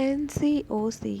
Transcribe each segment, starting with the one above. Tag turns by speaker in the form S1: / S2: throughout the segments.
S1: NCOC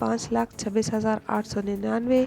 S1: 5,26,899,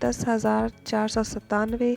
S1: 10,497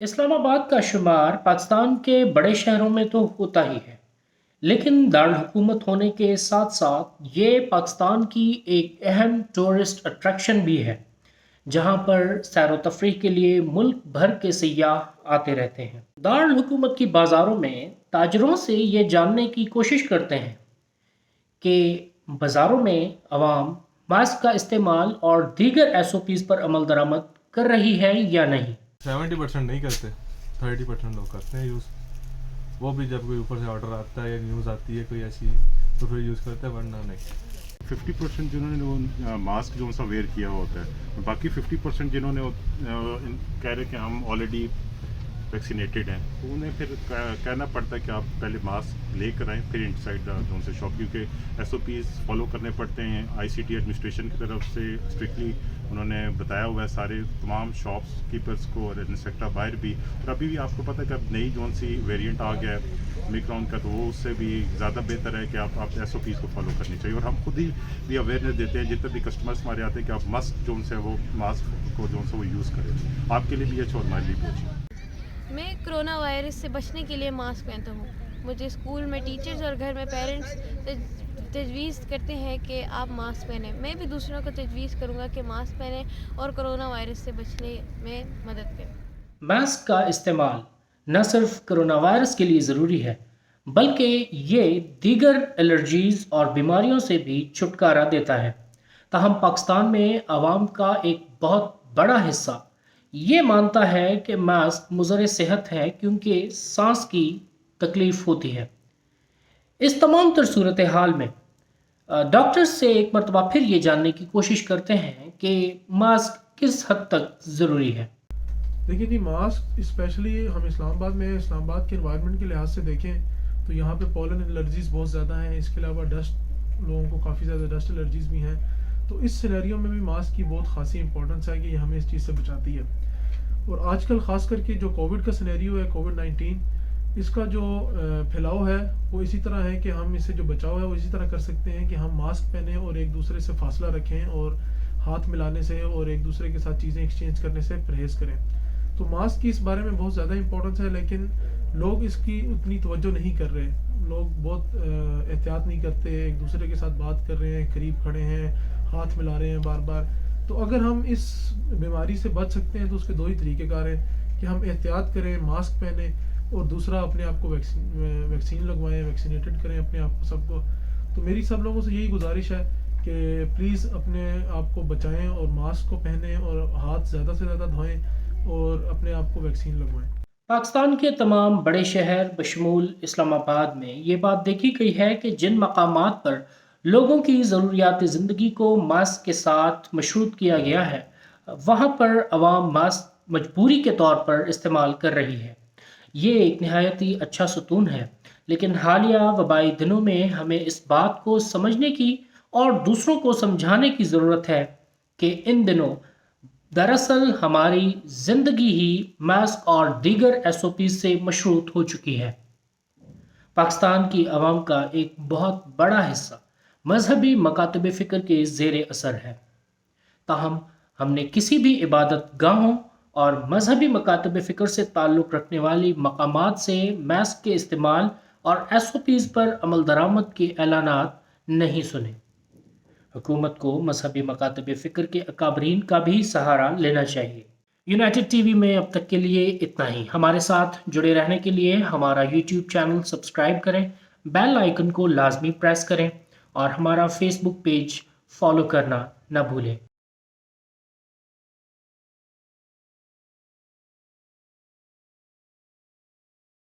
S2: اسلام آباد کا شمار پاکستان کے بڑے شہروں میں تو ہوتا ہی ہے، لیکن دارالحکومت ہونے کے ساتھ ساتھ یہ پاکستان کی ایک اہم ٹورسٹ اٹریکشن بھی ہے، جہاں پر سیر و تفریح کے لیے ملک بھر کے سیاح آتے رہتے ہیں۔ دارالحکومت کی بازاروں میں تاجروں سے یہ جاننے کی کوشش کرتے ہیں کہ بازاروں میں عوام ماسک کا استعمال اور دیگر ایس او پیز پر عمل درآمد کر رہی ہے یا نہیں۔
S3: 70% نہیں کرتے، 30% لوگ کرتے ہیں یوز، وہ بھی جب کوئی اوپر سے آرڈر آتا ہے یا نیوز آتی ہے کوئی ایسی تو پھر یوز کرتے ہیں، ورنہ نہیں۔
S4: 50% جنہوں نے وہ ماسک جو سا ویئر کیا ہوتا ہے، باقی 50% جنہوں نے کہہ رہے کہ ہم آلریڈی ویکسینیٹڈ ہیں، انہیں پھر کہنا پڑتا ہے کہ آپ پہلے ماسک لے کر آئیں پھر انسائڈ جو سے شاپ، کیونکہ ایس او پیز فالو کرنے پڑتے ہیں۔ آئی سی ٹی ایڈمنسٹریشن کی طرف سے اسٹرکٹلی انہوں نے بتایا ہوا ہے سارے تمام شاپس کیپرس کو اور انسپیکٹر باہر بھی۔ اور ابھی بھی آپ کو پتہ ہے کہ اب نئی جون سی ویریئنٹ آ گیا ہے اومیکرون کا، تو وہ اس سے بھی زیادہ بہتر ہے کہ آپ ایس او پیز کو فالو کرنی چاہیے۔ اور ہم خود ہی بھی اویئرنیس دیتے ہیں جتنے بھی کسٹمرس ہمارے آتے ہیں کہ آپ مسٹ جو سے وہ ماسک کو جو سے وہ یوز کریں، آپ کے لیے بھی اچھا اور ہمارے لیے بھی اچھا۔
S5: میں کرونا وائرس سے بچنے کے لیے ماسک پہنتا ہوں۔ مجھے اسکول میں ٹیچرز اور گھر میں پیرنٹس تجویز کرتے ہیں کہ آپ ماسک پہنیں۔ میں بھی دوسروں کو تجویز کروں گا کہ ماسک پہنیں اور کرونا وائرس سے بچنے میں مدد کریں۔
S2: ماسک کا استعمال نہ صرف کرونا وائرس کے لیے ضروری ہے، بلکہ یہ دیگر الرجیز اور بیماریوں سے بھی چھٹکارا دیتا ہے۔ تاہم پاکستان میں عوام کا ایک بہت بڑا حصہ یہ مانتا ہے کہ ماسک مضر صحت ہے کیونکہ سانس کی تکلیف ہوتی ہے۔ اس تمام تر صورتحال میں ڈاکٹر سے ایک مرتبہ پھر یہ جاننے کی کوشش کرتے ہیں کہ ماسک کس حد تک ضروری ہے۔
S6: دیکھیے جی، ماسک اسپیشلی ہم اسلام آباد کے انوائرمنٹ کے لحاظ سے دیکھیں تو یہاں پہ پولن الرجیز بہت زیادہ ہیں، اس کے علاوہ ڈسٹ، لوگوں کو کافی زیادہ ڈسٹ الرجیز بھی ہیں، تو اس سینیریو میں بھی ماسک کی بہت خاصی امپورٹنس ہے کہ یہ ہمیں اس چیز سے بچاتی ہے۔ اور آج کل خاص کر کے جو کووڈ کا سینیریو ہے، کووڈ-19، اس کا جو پھیلاؤ ہے وہ اسی طرح ہے کہ ہم اس سے جو بچاؤ ہے وہ اسی طرح کر سکتے ہیں کہ ہم ماسک پہنیں اور ایک دوسرے سے فاصلہ رکھیں اور ہاتھ ملانے سے اور ایک دوسرے کے ساتھ چیزیں ایکسچینج کرنے سے پرہیز کریں۔ تو ماسک کی اس بارے میں بہت زیادہ امپورٹنس ہے، لیکن لوگ اس کی اتنی توجہ نہیں کر رہے، لوگ بہت احتیاط نہیں کرتے، ایک دوسرے کے ساتھ بات کر رہے ہیں، قریب کھڑے ہیں، ہاتھ ملا رہے ہیں بار بار۔ تو اگر ہم اس بیماری سے بچ سکتے ہیں تو اس کے دو ہی طریقہ کار ہیں کہ ہم احتیاط کریں، ماسک پہنیں، اور دوسرا اپنے آپ کو ویکسین لگوائیں، ویکسینیٹڈ کریں اپنے آپ کو سب کو۔ تو میری سب لوگوں سے یہی گزارش ہے کہ پلیز اپنے آپ کو بچائیں اور ماسک کو پہنیں اور ہاتھ زیادہ سے زیادہ دھوئیں اور اپنے آپ کو ویکسین لگوائیں۔
S2: پاکستان کے تمام بڑے شہر بشمول اسلام آباد میں یہ بات دیکھی گئی ہے کہ جن مقامات پر لوگوں کی ضروریات زندگی کو ماسک کے ساتھ مشروط کیا گیا ہے، وہاں پر عوام ماسک مجبوری کے طور پر استعمال کر رہی ہے۔ یہ ایک نہایت ہی اچھا ستون ہے، لیکن حالیہ وبائی دنوں میں ہمیں اس بات کو سمجھنے کی اور دوسروں کو سمجھانے کی ضرورت ہے کہ ان دنوں دراصل ہماری زندگی ہی ماسک اور دیگر ایس او پی سے مشروط ہو چکی ہے۔ پاکستان کی عوام کا ایک بہت بڑا حصہ مذہبی مکاتب فکر کے زیر اثر ہے، تاہم ہم نے کسی بھی عبادت گاہوں اور مذہبی مکاتب فکر سے تعلق رکھنے والی مقامات سے ماسک کے استعمال اور ایس او پیز پر عمل درآمد کے اعلانات نہیں سنے۔ حکومت کو مذہبی مکاتب فکر کے اکابرین کا بھی سہارا لینا چاہیے۔ یونائٹڈ ٹی وی میں اب تک کے لیے اتنا ہی۔ ہمارے ساتھ جڑے رہنے کے لیے ہمارا یوٹیوب چینل سبسکرائب کریں، بیل آئیکن کو لازمی پریس کریں اور ہمارا فیس بک پیج فالو کرنا نہ بھولیں۔